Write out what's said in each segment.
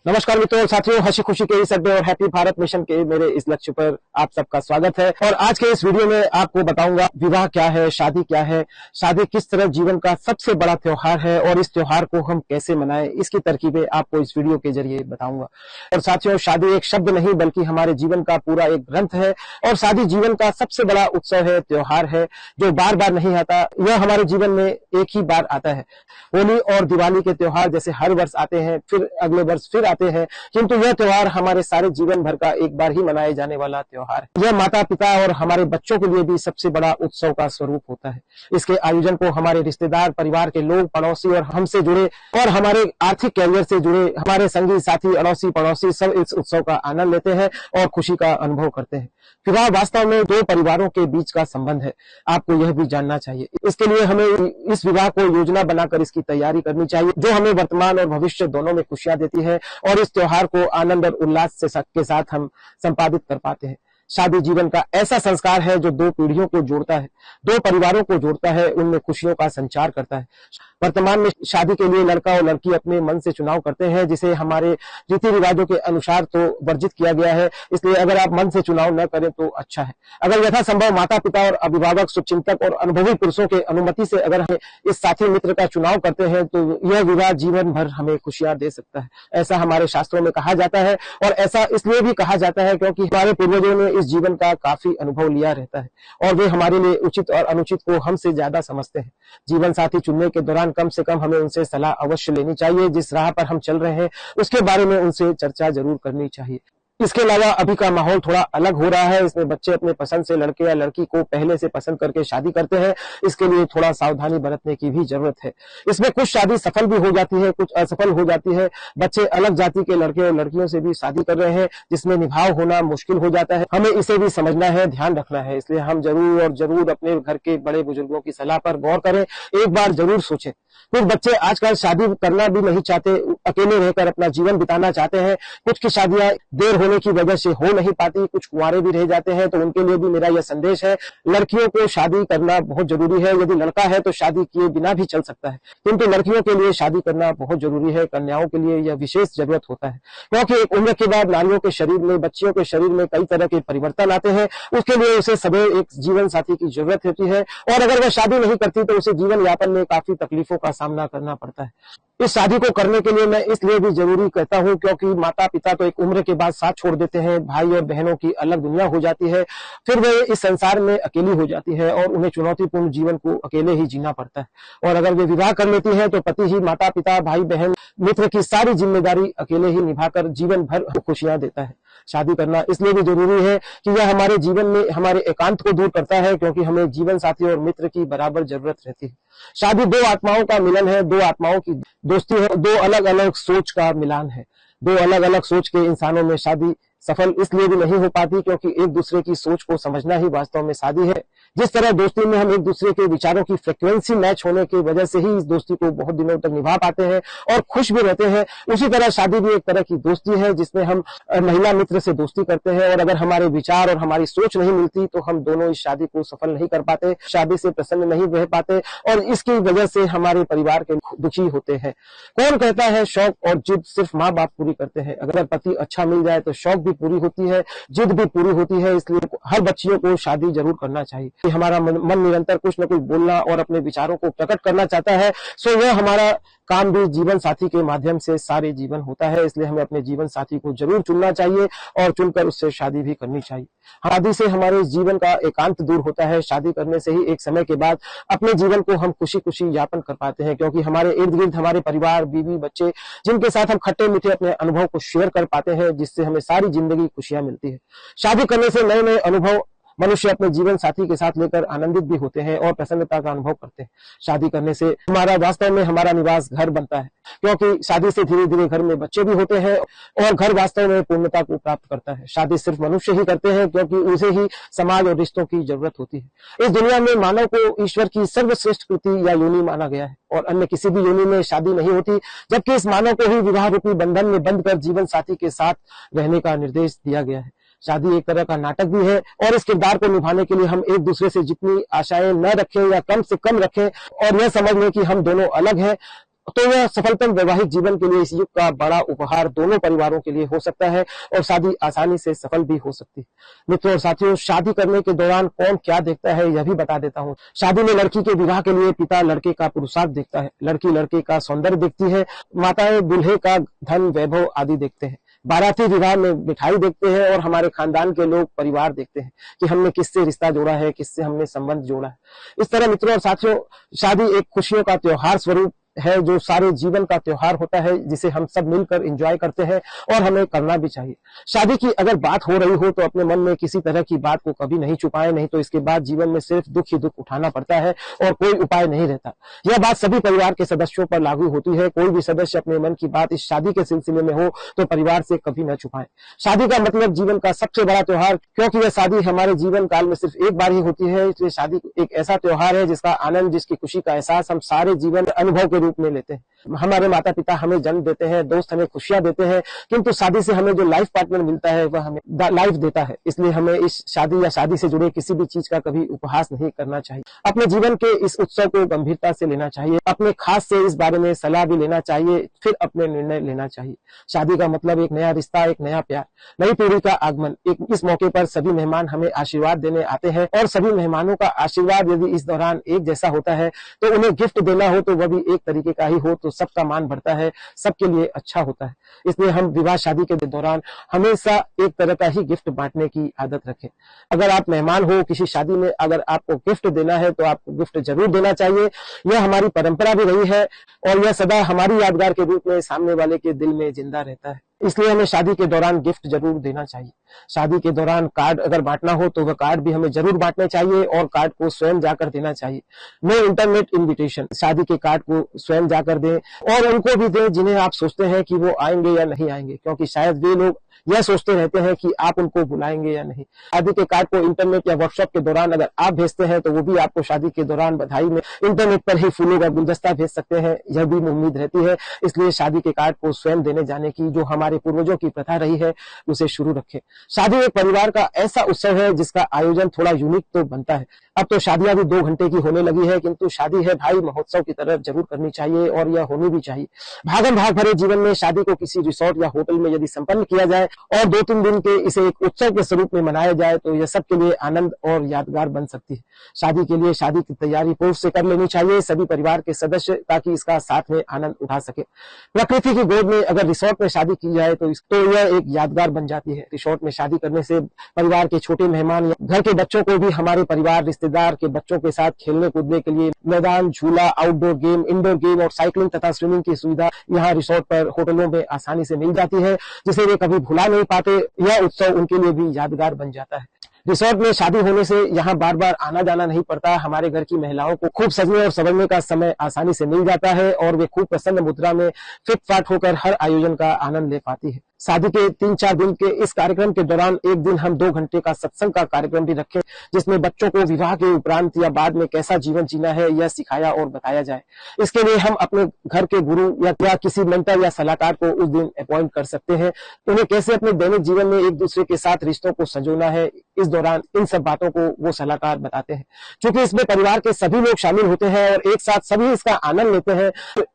नमस्कार मित्रों और साथियों, हंसी खुशी के इस अड्डे और हैप्पी भारत मिशन के मेरे इस लक्ष्य पर आप सबका स्वागत है। और आज के इस वीडियो में आपको बताऊंगा विवाह क्या है, शादी क्या है, शादी किस तरह जीवन का सबसे बड़ा त्योहार है और इस त्योहार को हम कैसे मनाएं, इसकी तरकीबें आपको इस वीडियो के जरिए बताऊंगा। और साथियों, शादी एक शब्द नहीं बल्कि हमारे जीवन का पूरा एक ग्रंथ है और शादी जीवन का सबसे बड़ा उत्सव है, त्योहार है जो बार बार नहीं आता। यह हमारे जीवन में एक ही बार आता है। होली और दिवाली के त्योहार जैसे हर वर्ष आते हैं, फिर अगले वर्ष फिर आते हैं, किंतु यह त्योहार हमारे सारे जीवन भर का एक बार ही मनाए जाने वाला त्योहार है। यह माता पिता और हमारे बच्चों के लिए भी सबसे बड़ा उत्सव का स्वरूप होता है। इसके आयोजन को हमारे रिश्तेदार, परिवार के लोग, पड़ोसी और हमसे जुड़े और हमारे आर्थिक कैरियर से जुड़े हमारे संगी साथी, अड़ोसी पड़ोसी सब इस उत्सव का आनंद लेते हैं और खुशी का अनुभव करते हैं। विवाह वास्तव में दो परिवारों के बीच का संबंध है, आपको यह भी जानना चाहिए। इसके लिए हमें इस विवाह को योजना बनाकर इसकी तैयारी करनी चाहिए, जो हमें वर्तमान और भविष्य दोनों में खुशियां देती है और इस त्योहार को आनंद और उल्लास के साथ हम संपादित कर पाते हैं। शादी जीवन का ऐसा संस्कार है जो दो पीढ़ियों को जोड़ता है, दो परिवारों को जोड़ता है, उनमें खुशियों का संचार करता है। वर्तमान में शादी के लिए लड़का और लड़की अपने मन से चुनाव करते हैं, जिसे हमारे रीति रिवाजों के अनुसार तो वर्जित किया गया है। इसलिए अगर आप मन से चुनाव न करें तो अच्छा है। अगर यथासंभव माता पिता और अभिभावक, शुभचिंतक और अनुभवी पुरुषों के अनुमति से अगर हम इस साथी मित्र का चुनाव करते हैं तो यह विवाह जीवन भर हमें खुशियां दे सकता है। ऐसा हमारे शास्त्रों में कहा जाता है और ऐसा इसलिए भी कहा जाता है क्योंकि हमारे पूर्वजों ने इस जीवन का काफी अनुभव लिया रहता है और वे हमारे लिए उचित और अनुचित को हमसे ज्यादा समझते हैं। जीवन साथी चुनने के दौरान कम से कम हमें उनसे सलाह अवश्य लेनी चाहिए। जिस राह पर हम चल रहे हैं उसके बारे में उनसे चर्चा जरूर करनी चाहिए। इसके अलावा अभी का माहौल थोड़ा अलग हो रहा है। इसमें बच्चे अपने पसंद से लड़के या लड़की को पहले से पसंद करके शादी करते हैं। इसके लिए थोड़ा सावधानी बरतने की भी जरूरत है। इसमें कुछ शादी सफल भी हो जाती है, कुछ असफल हो जाती है। बच्चे अलग जाति के लड़के और लड़कियों से भी शादी कर रहे हैं, जिसमें निभाव होना मुश्किल हो जाता है। हमें इसे भी समझना है, ध्यान रखना है। इसलिए हम जरूर अपने घर के बड़े बुजुर्गों की सलाह पर गौर करें, एक बार जरूर सोचें। कुछ बच्चे आजकल शादी करना भी नहीं चाहते, अकेले रहकर अपना जीवन बिताना चाहते हैं। कुछ की शादियां देर होने की वजह से हो नहीं पाती, कुछ कुंवारे भी रह जाते हैं। तो उनके लिए भी मेरा यह संदेश है, लड़कियों को शादी करना बहुत जरूरी है। यदि लड़का है तो शादी किए बिना भी चल सकता है, किंतु लड़कियों के लिए शादी करना बहुत जरूरी है। कन्याओं के लिए यह विशेष जरूरत होता है, क्योंकि एक उम्र के बाद नारियों के शरीर में, बच्चियों के शरीर में कई तरह के परिवर्तन आते हैं। उसके लिए उसे सदैव एक जीवन साथी की जरूरत होती है और अगर वह शादी नहीं करती तो उसे जीवन यापन में काफी तकलीफों का सामना करना पड़ता है। इस शादी को करने के लिए मैं इसलिए भी जरूरी कहता हूं क्योंकि माता पिता तो एक उम्र के बाद साथ छोड़ देते हैं, भाई और बहनों की अलग दुनिया हो जाती है, फिर वे इस संसार में अकेली हो जाती है और उन्हें चुनौतीपूर्ण जीवन को अकेले ही जीना पड़ता है। और अगर वे विवाह कर लेती हैं तो पति ही माता पिता, भाई बहन, मित्र की सारी जिम्मेदारी अकेले ही निभाकर जीवन भर खुशियां देता है। शादी करना इसलिए भी जरूरी है कि यह हमारे जीवन में हमारे एकांत को दूर करता है, क्योंकि हमें जीवन साथी और मित्र की बराबर जरूरत रहती है। शादी दो आत्माओं का मिलन है, दो आत्माओं की दोस्ती है, दो अलग अलग सोच का मिलान है। दो अलग अलग सोच के इंसानों में शादी सफल इसलिए भी नहीं हो पाती क्योंकि एक दूसरे की सोच को समझना ही वास्तव में शादी है। जिस तरह दोस्ती में हम एक दूसरे के विचारों की फ्रिक्वेंसी मैच होने की वजह से ही इस दोस्ती को बहुत दिनों तक निभा पाते हैं और खुश भी रहते हैं, उसी तरह शादी भी एक तरह की दोस्ती है जिसमें हम महिला मित्र से दोस्ती करते हैं और अगर हमारे विचार और हमारी सोच नहीं मिलती तो हम दोनों इस शादी को सफल नहीं कर पाते, शादी से प्रसन्न नहीं रह पाते और इसकी वजह से हमारे परिवार के दुखी होते हैं। कौन कहता है शौक और जिद सिर्फ माँ बाप पूरी करते हैं? अगर पति अच्छा मिल जाए तो शौक भी पूरी होती है, जिद भी पूरी होती है। इसलिए हर बच्चियों को शादी जरूर करना चाहिए। हमारा मन निरंतर कुछ न कुछ बोलना और अपने विचारों को प्रकट करना चाहता है, सो यह हमारा काम भी जीवन साथी के माध्यम से सारे जीवन होता है। इसलिए हमें अपने जीवन साथी को जरूर चुनना चाहिए और चुनकर उससे शादी भी करनी चाहिए। शादी से हमारे जीवन का एकांत दूर होता है। शादी करने से ही एक समय के बाद अपने जीवन को हम खुशी खुशी यापन कर पाते हैं, क्योंकि हमारे इर्द गिर्द हमारे परिवार, बीवी, बच्चे, जिनके साथ हम खट्टे मीठे अपने अनुभव को शेयर कर पाते हैं, जिससे हमें सारी जिंदगी खुशियां मिलती है। शादी करने से नए नए अनुभव मनुष्य अपने जीवन साथी के साथ लेकर आनंदित भी होते हैं और प्रसन्नता का अनुभव करते हैं। शादी करने से हमारा वास्तव में हमारा निवास घर बनता है, क्योंकि शादी से धीरे धीरे घर में बच्चे भी होते हैं और घर वास्तव में पूर्णता को प्राप्त करता है। शादी सिर्फ मनुष्य ही करते हैं, क्योंकि उसे ही समाज और रिश्तों की जरूरत होती है। इस दुनिया में मानव को ईश्वर की सर्वश्रेष्ठ कृति या योनि माना गया है और अन्य किसी भी योनि में शादी नहीं होती, जबकि इस मानव को ही विवाह रूपी बंधन में बंध कर जीवन साथी के साथ रहने का निर्देश दिया गया है। शादी एक तरह का नाटक भी है और इस किरदार को निभाने के लिए हम एक दूसरे से जितनी आशाएं न रखें या कम से कम रखें और यह समझ लें कि हम दोनों अलग हैं, तो यह सफलतम वैवाहिक जीवन के लिए इस युग का बड़ा उपहार दोनों परिवारों के लिए हो सकता है और शादी आसानी से सफल भी हो सकती है। मित्रों और साथियों, शादी करने के दौरान कौन क्या देखता है यह भी बता देता हूँ। शादी में लड़की के विवाह के लिए पिता लड़के का पुरुषार्थ देखता है, लड़की लड़के का सौंदर्य देखती है, माताएं दूल्हे का धन वैभव आदि देखते हैं, बाराती विवाह में मिठाई देखते हैं और हमारे खानदान के लोग परिवार देखते हैं कि हमने किससे रिश्ता जोड़ा है, किससे हमने संबंध जोड़ा है। इस तरह मित्रों और साथियों, शादी एक खुशियों का त्योहार स्वरूप है, जो सारे जीवन का त्योहार होता है, जिसे हम सब मिलकर एंजॉय करते हैं और हमें करना भी चाहिए। शादी की अगर बात हो रही हो तो अपने मन में किसी तरह की बात को कभी नहीं छुपाएं, नहीं तो इसके बाद जीवन में सिर्फ दुख ही दुख उठाना पड़ता है और कोई उपाय नहीं रहता। यह बात सभी परिवार के सदस्यों पर लागू होती है। कोई भी सदस्य अपने मन की बात इस शादी के सिलसिले में हो तो परिवार से कभी न छुपाएं। शादी का मतलब जीवन का सबसे बड़ा त्योहार, क्योंकि यह शादी हमारे जीवन काल में सिर्फ एक बार ही होती है, इसलिए शादी एक ऐसा त्योहार है जिसका आनंद, जिसकी खुशी का एहसास हम सारे जीवन अनुभव के रूप में लेते हैं। हमारे माता पिता हमें जन्म देते हैं, दोस्त हमें खुशियां देते हैं, किंतु शादी से हमें जो लाइफ पार्टनर मिलता है वह हमें लाइफ देता है। इसलिए हमें इस शादी या शादी से जुड़े किसी भी चीज का कभी उपहास नहीं करना चाहिए। अपने जीवन के इस उत्सव को गंभीरता से लेना चाहिए, अपने खास से इस बारे में सलाह भी लेना चाहिए, फिर अपने निर्णय लेना चाहिए। शादी का मतलब एक नया रिश्ता, एक नया प्यार, नई पीढ़ी का आगमन। इस मौके पर सभी मेहमान हमें आशीर्वाद देने आते हैं और सभी मेहमानों का आशीर्वाद यदि इस दौरान एक जैसा होता है तो उन्हें गिफ्ट देना हो तो वह भी एक तरीके का ही हो तो सबका मान बढ़ता है, सबके लिए अच्छा होता है। इसलिए हम विवाह शादी के दौरान हमेशा एक तरह का ही गिफ्ट बांटने की आदत रखें। अगर आप मेहमान हो किसी शादी में, अगर आपको गिफ्ट देना है तो आपको गिफ्ट जरूर देना चाहिए। यह हमारी परंपरा भी रही है और यह सदा हमारी यादगार के रूप में सामने वाले के दिल में जिंदा रहता है। इसलिए हमें शादी के दौरान गिफ्ट जरूर देना चाहिए। शादी के दौरान कार्ड अगर बांटना हो तो वह कार्ड भी हमें जरूर बांटने चाहिए और कार्ड को स्वयं जाकर देना चाहिए। नो इंटरनेट इन्विटेशन, शादी के कार्ड को स्वयं जाकर दें और उनको भी दें जिन्हें आप सोचते हैं कि वो आएंगे या नहीं आएंगे, क्योंकि शायद वे लोग यह सोचते रहते हैं कि आप उनको बुलाएंगे या नहीं। शादी के कार्ड को इंटरनेट या व्हाट्सएप के दौरान अगर आप भेजते हैं तो वो भी आपको शादी के दौरान बधाई में इंटरनेट पर ही फूलों का गुलदस्ता भेज सकते हैं, यह भी उम्मीद रहती है। इसलिए शादी के कार्ड को स्वयं देने जाने की जो हमारे पूर्वजों की प्रथा रही है उसे शुरू रखें। शादी एक परिवार का ऐसा उत्सव है जिसका आयोजन थोड़ा यूनिक तो बनता है। अब तो शादियां भी 2 घंटे की होने लगी है, किंतु शादी है भाई, महोत्सव की तरह जरूर करनी चाहिए और यह होनी भी चाहिए। भागम भाग भरे जीवन में शादी को किसी रिसोर्ट या होटल में यदि संपन्न किया जाए और 2-3 दिन के इसे एक उत्सव के स्वरूप में मनाया जाए तो यह सबके लिए आनंद और यादगार बन सकती है। शादी के लिए शादी की तैयारी पूर्व से कर लेनी चाहिए सभी परिवार के सदस्य, ताकि इसका साथ में आनंद उठा सके। प्रकृति की गोद में अगर रिसोर्ट में शादी की जाए तो यह एक यादगार बन जाती है। रिसोर्ट में शादी करने से परिवार के छोटे मेहमान या घर के बच्चों को भी हमारे परिवार रिश्तेदार के बच्चों के साथ खेलने कूदने के लिए मैदान, झूला, आउटडोर गेम, इंडोर गेम और साइकिलिंग तथा स्विमिंग की सुविधा यहाँ रिसोर्ट पर, होटलों में आसानी से मिल जाती है, जिसे वे कभी भुला नहीं पाते। यह उत्सव उनके लिए भी यादगार बन जाता है। रिसोर्ट में शादी होने से यहाँ बार बार आना जाना नहीं पड़ता। हमारे घर की महिलाओं को खूब सजने और संवरने का समय आसानी से मिल जाता है और वे खूब प्रसन्न मुद्रा में फिट फाट होकर हर आयोजन का आनंद ले पाती है। शादी के 3-4 दिन के इस कार्यक्रम के दौरान एक दिन हम 2 घंटे का सत्संग का कार्यक्रम भी रखें, जिसमें बच्चों को विवाह के उपरांत या बाद में कैसा जीवन जीना है यह सिखाया और बताया जाए। इसके लिए हम अपने घर के गुरु या किसी मेंटर या सलाहकार को उस दिन अपॉइंट कर सकते हैं। उन्हें कैसे अपने दैनिक जीवन में एक दूसरे के साथ रिश्तों को संजोना है, इस दौरान इन सब बातों को वो सलाहकार बताते हैं। क्योंकि इसमें परिवार के सभी लोग शामिल होते हैं और एक साथ सभी इसका आनंद लेते हैं,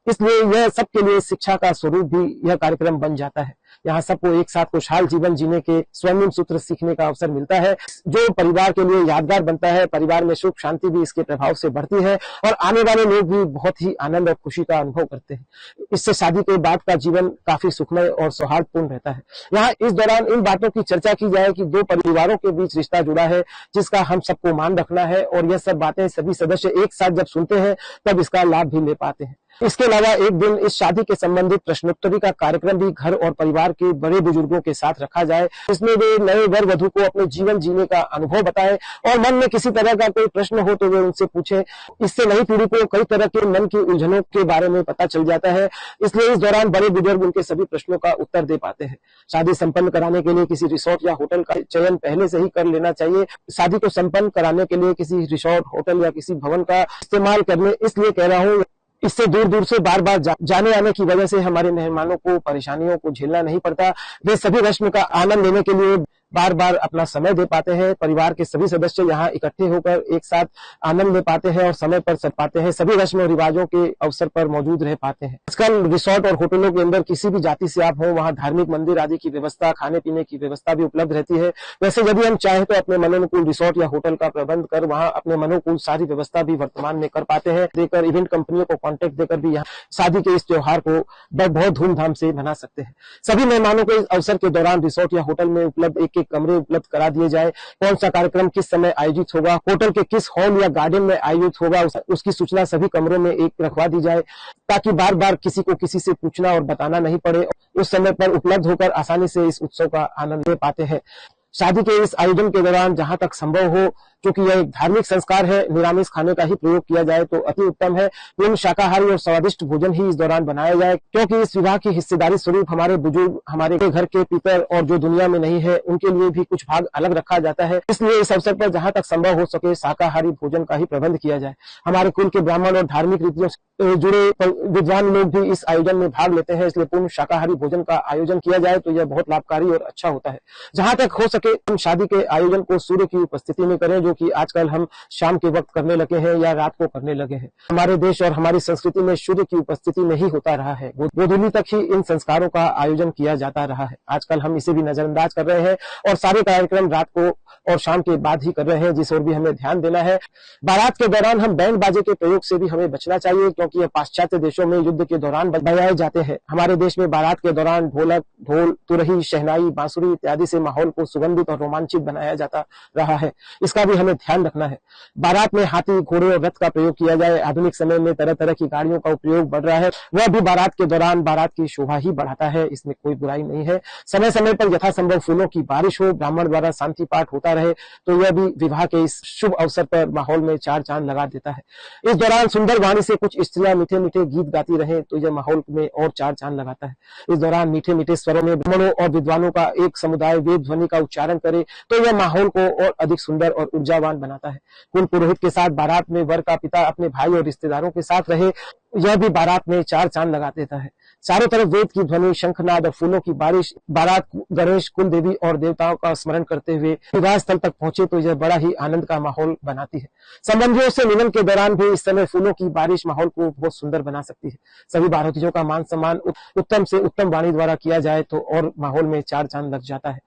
इसलिए यह सबके लिए शिक्षा का स्वरूप भी यह कार्यक्रम बन जाता है। यहाँ सबको एक साथ खुशहाल जीवन जीने के स्वर्णिम सूत्र सीखने का अवसर मिलता है, जो परिवार के लिए यादगार बनता है। परिवार में सुख शांति भी इसके प्रभाव से बढ़ती है और आने वाले लोग भी बहुत ही आनंद और खुशी का अनुभव करते हैं। इससे शादी के बाद का जीवन काफी सुखमय और सौहार्दपूर्ण रहता है। यहाँ इस दौरान इन बातों की चर्चा की जाए कि 2 परिवारों के बीच रिश्ता जुड़ा है, जिसका हम सबको मान रखना है और यह सब बातें सभी सदस्य एक साथ जब सुनते हैं तब इसका लाभ भी ले पाते हैं। इसके अलावा एक दिन इस शादी के संबंधित प्रश्नोत्तरी का कार्यक्रम भी घर और परिवार के बड़े बुजुर्गों के साथ रखा जाए, जिसमें वे नए वर वधु को अपने जीवन जीने का अनुभव बताएं और मन में किसी तरह का कोई प्रश्न हो तो वे उनसे पूछें। इससे नई पीढ़ी को कई तरह के मन की उलझनों के बारे में पता चल जाता है, इसलिए इस दौरान बड़े बुजुर्ग उनके सभी प्रश्नों का उत्तर दे पाते हैं। शादी संपन्न कराने के लिए किसी रिसोर्ट या होटल का चयन पहले से ही कर लेना चाहिए। शादी को संपन्न कराने के लिए किसी रिसोर्ट, होटल या किसी भवन का इस्तेमाल करने इसलिए कह रहा हूँ, इससे दूर दूर से बार बार जाने आने की वजह से हमारे मेहमानों को परेशानियों को झेलना नहीं पड़ता। वे सभी रस्म का आनंद लेने के लिए बार बार अपना समय दे पाते हैं। परिवार के सभी सदस्य यहाँ इकट्ठे होकर एक साथ आनंद ले पाते हैं और समय पर सर पाते हैं, सभी रस्म और रिवाजों के अवसर पर मौजूद रह पाते हैं। आजकल रिसोर्ट और होटलों के अंदर किसी भी जाति से आप हो, वहाँ धार्मिक मंदिर आदि की व्यवस्था, खाने पीने की व्यवस्था भी उपलब्ध रहती है। वैसे यदि हम चाहें तो अपने मनोनुकूल रिसोर्ट या होटल का प्रबंध कर वहाँ अपने मनोनुकूल सारी व्यवस्था भी वर्तमान में कर पाते हैं। देकर इवेंट कंपनियों को कॉन्ट्रैक्ट देकर भी यहाँ शादी के इस त्योहार को बहुत धूमधाम से मना सकते हैं। सभी मेहमानों को इस अवसर के दौरान रिसोर्ट या होटल में उपलब्ध एक कमरे उपलब्ध करा दिए जाए। कौन सा कार्यक्रम किस समय आयोजित होगा, होटल के किस हॉल या गार्डन में आयोजित होगा, उसकी सूचना सभी कमरों में एक रखवा दी जाए, ताकि बार बार किसी को किसी से पूछना और बताना नहीं पड़े। उस समय पर उपलब्ध होकर आसानी से इस उत्सव का आनंद ले पाते हैं। शादी के इस आयोजन के दौरान जहां तक संभव हो, क्योंकि यह एक धार्मिक संस्कार है, निरामिष खाने का ही प्रयोग किया जाए तो अति उत्तम है। पूर्ण शाकाहारी और स्वादिष्ट भोजन ही इस दौरान बनाया जाए, क्योंकि इस विवाह की हिस्सेदारी स्वरूप हमारे बुजुर्ग, हमारे घर के पितर और जो दुनिया में नहीं है उनके लिए भी कुछ भाग अलग रखा जाता है। इसलिए इस अवसर पर जहां तक संभव हो सके शाकाहारी भोजन का ही प्रबंध किया जाए। हमारे कुल के ब्राह्मण और धार्मिक रीतियों से जुड़े विद्वान लोग भी इस आयोजन में भाग लेते हैं, इसलिए पूर्ण शाकाहारी भोजन का आयोजन किया जाए तो यह बहुत लाभकारी और अच्छा होता है। जहां तक हो सके हम शादी के आयोजन को सूर्य की उपस्थिति में करें, जो कि आजकल हम शाम के वक्त करने लगे हैं या रात को करने लगे हैं। हमारे देश और हमारी संस्कृति में सूर्य की उपस्थिति में ही होता रहा है, गोधूली तक ही इन संस्कारों का आयोजन किया जाता रहा है। आजकल हम इसे भी नजरअंदाज कर रहे हैं और सारे कार्यक्रम रात को और शाम के बाद ही कर रहे हैं, जिस ओर भी हमें ध्यान देना है। बारात के दौरान हम बैंड बाजे के प्रयोग से भी हमें बचना चाहिए, क्योंकि यह पाश्चात्य देशों में युद्ध के दौरान बजाए जाते हैं। हमारे देश में बारात के दौरान ढोलक, ढोल, तुरही, शहनाई, बांसुरी इत्यादि से माहौल को सुगंधित और रोमांचित बनाया जाता रहा है, इसका भी हमें ध्यान रखना है। बारात में हाथी, घोड़े और रथ का प्रयोग किया जाए। आधुनिक समय में तरह तरह की गाड़ियों का उपयोग बढ़ रहा है, वह भी बारात के दौरान बारात की शोभा ही बढ़ाता है, इसमें कोई बुराई नहीं है। समय समय पर यथासंभव फूलों की बारिश हो, ब्राह्मण द्वारा शांति पाठ होता रहे तो यह भी विवाह के इस शुभ अवसर पर माहौल में चार चांद लगा देता है। इस दौरान सुंदर वाणी से कुछ स्त्रियां मीठे मीठे गीत गाती रहे तो यह माहौल में और चार चांद लगाता है। इस दौरान मीठे मीठे स्वरों में ब्राह्मणों और विद्वानों का एक समुदाय वेद ध्वनि का उच्चारण करे तो यह माहौल को और अधिक सुंदर और ऊर्जावान बनाता है। कुल पुरोहित के साथ बारात में वर का पिता अपने भाई और रिश्तेदारों के साथ रहे, यह भी बारात में चार चांद लगा देता है। चारों तरफ वेद की ध्वनि, शंखनाद और फूलों की बारिश। बारात गणेश, कुल देवी और देवताओं का स्मरण करते हुए विवाह स्थल तक पहुंचे तो यह बड़ा ही आनंद का माहौल बनाती है। संबंधियों से मिलन के दौरान भी इस समय फूलों की बारिश माहौल को बहुत सुंदर बना सकती है। सभी बारातियों का मान सम्मान उत्तम से उत्तम वाणी द्वारा किया जाए तो और माहौल में चार चांद लग जाता है।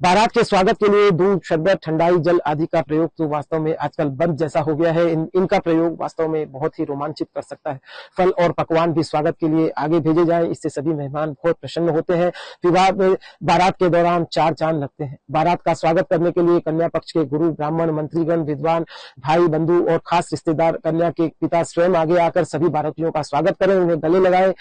बारात के स्वागत के लिए दूध, शरबत, ठंडाई, जल आदि का प्रयोग तो वास्तव में आजकल बंद जैसा हो गया है। इनका प्रयोग वास्तव में बहुत ही रोमांचित कर सकता है। फल और पकवान भी स्वागत के लिए आगे भेजे जाएं, इससे सभी मेहमान बहुत प्रसन्न होते हैं। विवाह में बारात के दौरान चार चांद लगते हैं। बारात का स्वागत करने के लिए कन्या पक्ष के गुरु, ब्राह्मण, मंत्रीगण, विद्वान, भाई, बंधु और खास रिश्तेदार कन्या के पिता स्वयं आगे आकर सभी बारातियों का स्वागत करें, उन्हें गले लगाए।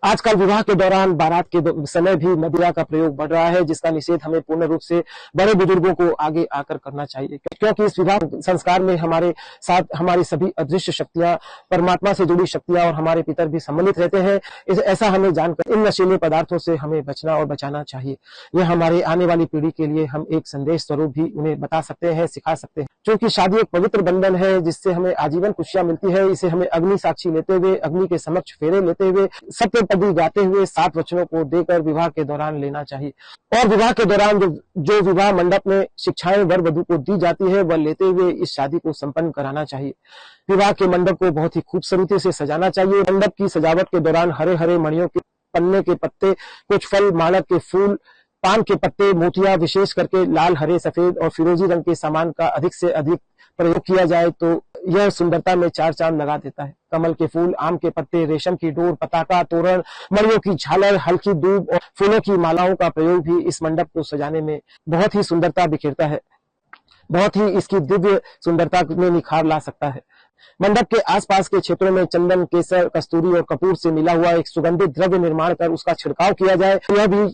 आजकल विवाह के दौरान बारात के समय भी मदिरा का प्रयोग बढ़ रहा है, जिसका निषेध हमें पूर्ण रूप से बड़े बुजुर्गों को आगे आकर करना चाहिए, क्योंकि इस विवाह संस्कार में हमारे साथ हमारी सभी अदृश्य शक्तियां, परमात्मा से जुड़ी शक्तियां और हमारे पितर भी सम्मिलित रहते हैं। ऐसा हमें जानकर इन नशीले पदार्थों से हमें बचना और बचाना चाहिए। यह हमारे आने वाली पीढ़ी के लिए हम एक संदेश स्वरूप भी उन्हें बता सकते हैं, सिखा सकते हैं। क्योंकि शादी एक पवित्र बंधन है जिससे हमें आजीवन खुशियां मिलती है। इसे हमें अग्नि साक्षी लेते हुए, अग्नि के समक्ष फेरे लेते हुए, सत्यपदी गाते हुए 7 वचनों को देकर विवाह के दौरान लेना चाहिए। और विवाह के दौरान जो विवाह मंडप में शिक्षाएं वर वधु को दी जाती है वह लेते हुए इस शादी को संपन्न कराना चाहिए। विवाह के मंडप को बहुत ही खूबसूरती से सजाना चाहिए। मंडप की सजावट के दौरान हरे हरे मणियों के पन्ने के पत्ते, कुछ फल, मालक के फूल, पान के पत्ते, मोतियां, विशेष करके लाल, हरे, सफेद और फिरोजी रंग के सामान का अधिक से अधिक प्रयोग किया जाए तो यह सुंदरता में चार चांद लगा देता है। कमल के फूल, आम के पत्ते, रेशम की डोर, पताका, तोरण, मणियों की झालर, हल्की दूब और फूलों की मालाओं का प्रयोग भी इस मंडप को सजाने में बहुत ही सुंदरता बिखेरता है, बहुत ही इसकी दिव्य सुंदरता में निखार ला सकता है। मंडप के आसपास के क्षेत्रों में चंदन, केसर, कस्तूरी और कपूर से मिला हुआ एक सुगंधित द्रव्य निर्माण कर उसका छिड़काव किया जाए, यह भी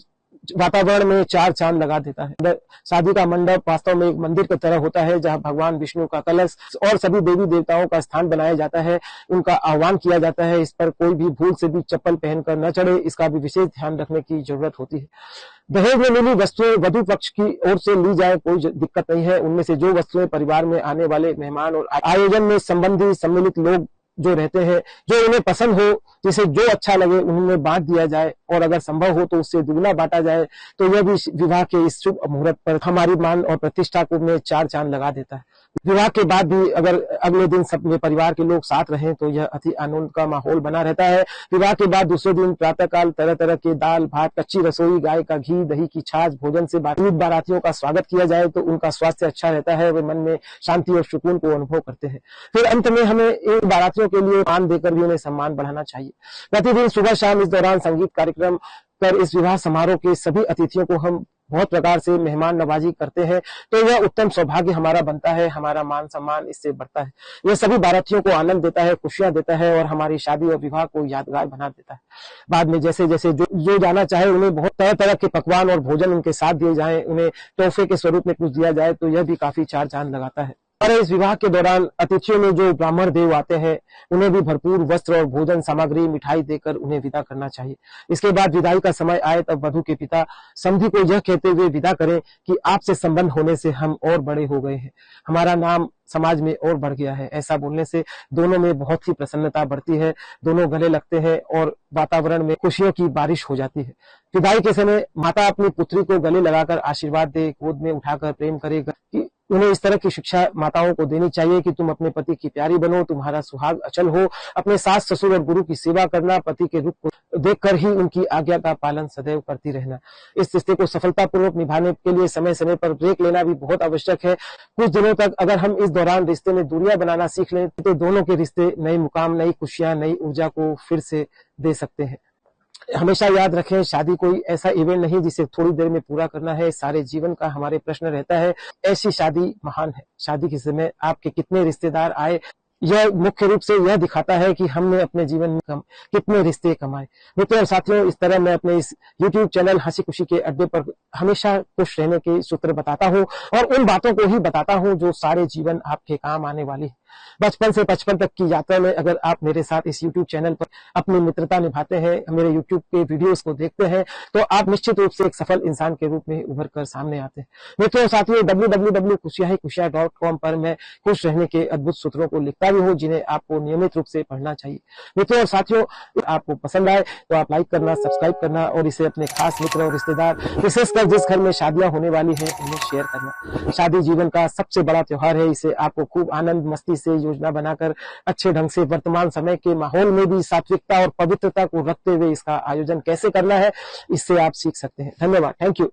वातावरण में चार चांद लगा देता है। शादी का मंडप वास्तव में एक मंदिर की तरह होता है, जहां भगवान विष्णु का कलश और सभी देवी देवताओं का स्थान बनाया जाता है, उनका आह्वान किया जाता है। इस पर कोई भी भूल से भी चप्पल पहनकर न चढ़े, इसका भी विशेष ध्यान रखने की जरूरत होती है। दहेज में मिली वस्तुएं वधु पक्ष की ओर से ली जाए, कोई दिक्कत नहीं है। उनमें से जो वस्तुएं परिवार में आने वाले मेहमान और आयोजन में संबंधी सम्मिलित लोग जो रहते हैं, जो उन्हें पसंद हो, जिसे जो अच्छा लगे उन्हें बांट दिया जाए, और अगर संभव हो तो उससे दुगना बांटा जाए, तो यह भी विवाह के इस शुभ मुहूर्त पर हमारी मान और प्रतिष्ठा को में 4 चांद लगा देता है। विवाह के बाद भी अगर अगले दिन सबके परिवार के लोग साथ रहें तो यह अति आनंद का माहौल बना रहता है। विवाह के बाद दूसरे दिन प्रातःकाल तरह तरह के दाल भात, कच्ची रसोई, गाय का घी, दही की छाछ भोजन से बारातियों का स्वागत किया जाए तो उनका स्वास्थ्य अच्छा रहता है, वे मन में शांति और सुकून को अनुभव करते हैं। फिर अंत में हमें इन बारातियों के लिए पान देकर भी उन्हें सम्मान बढ़ाना चाहिए। प्रतिदिन सुबह शाम इस दौरान संगीत कार्यक्रम कर इस विवाह समारोह के सभी अतिथियों को हम बहुत प्रकार से मेहमान नवाजी करते हैं, तो यह उत्तम सौभाग्य हमारा बनता है, हमारा मान सम्मान इससे बढ़ता है। यह सभी बारातियों को आनंद देता है, खुशियां देता है और हमारी शादी और विवाह को यादगार बना देता है। बाद में जैसे जैसे जो जाना चाहे उन्हें बहुत तरह तरह के पकवान और भोजन उनके साथ दिए जाए, उन्हें तोहफे के स्वरूप में कुछ दिया जाए, तो यह भी काफी 4 चांद लगाता है। और इस विवाह के दौरान अतिथियों में जो ब्राह्मण देव आते हैं उन्हें भी भरपूर वस्त्र और भोजन सामग्री मिठाई देकर उन्हें विदा करना चाहिए। इसके बाद विदाई का समय आए तब वधु के पिता समधी को यह कहते हुए विदा करें कि आपसे संबंध होने से हम और बड़े हो गए हैं, हमारा नाम समाज में और बढ़ गया है। ऐसा बोलने से दोनों में बहुत ही प्रसन्नता बढ़ती है, दोनों गले लगते हैं और वातावरण में खुशियों की बारिश हो जाती है। विदाई के समय माता अपनी पुत्री को गले लगाकर आशीर्वाद दे, गोद में उठाकर प्रेम करे। उन्हें इस तरह की शिक्षा माताओं को देनी चाहिए कि तुम अपने पति की प्यारी बनो, तुम्हारा सुहाग अचल हो, अपने सास ससुर और गुरु की सेवा करना, पति के रूप को देखकर ही उनकी आज्ञा का पालन सदैव करती रहना। इस रिश्ते को सफलतापूर्वक निभाने के लिए समय समय पर ब्रेक लेना भी बहुत आवश्यक है। कुछ दिनों तक अगर हम इस दौरान रिश्ते में दूरियां बनाना सीख लें तो दोनों के रिश्ते नए मुकाम, नई खुशियां, नई ऊर्जा को फिर से दे सकते हैं। हमेशा याद रखें, शादी कोई ऐसा इवेंट नहीं जिसे थोड़ी देर में पूरा करना है, सारे जीवन का हमारे प्रश्न रहता है। ऐसी शादी महान है। शादी के समय आपके कितने रिश्तेदार आए, यह मुख्य रूप से यह दिखाता है कि हमने अपने जीवन में कितने रिश्ते कमाए। मित्रों और साथियों, इस तरह मैं अपने इस YouTube चैनल हंसी खुशी के अड्डे पर हमेशा खुश रहने के सूत्र बताता हूँ और उन बातों को ही बताता हूँ जो सारे जीवन आपके काम आने वाली है। बचपन से 55 तक की यात्रा में अगर आप मेरे साथ इस YouTube चैनल पर अपनी मित्रता निभाते हैं, मेरे YouTube के वीडियोस को देखते हैं, तो आप निश्चित रूप से एक सफल इंसान के रूप में उभर कर सामने आते हैं। मित्रों और साथियों, www.खुशियाहीखुशियां.com पर मैं खुश रहने के अद्भुत सूत्रों को लिखता भी हूँ, जिन्हें आपको नियमित रूप से पढ़ना चाहिए। मित्रों और साथियों, आपको पसंद आए तो आप लाइक करना, सब्सक्राइब करना और इसे अपने खास मित्र और रिश्तेदार, विशेषकर जिस घर में शादियां होने वाली हैं, उन्हें शेयर करना। शादी जीवन का सबसे बड़ा त्योहार है, इसे आपको खूब आनंद मस्ती से योजना बनाकर अच्छे ढंग से वर्तमान समय के माहौल में भी सात्विकता और पवित्रता को रखते हुए इसका आयोजन कैसे करना है, इससे आप सीख सकते हैं। धन्यवाद। Thank you.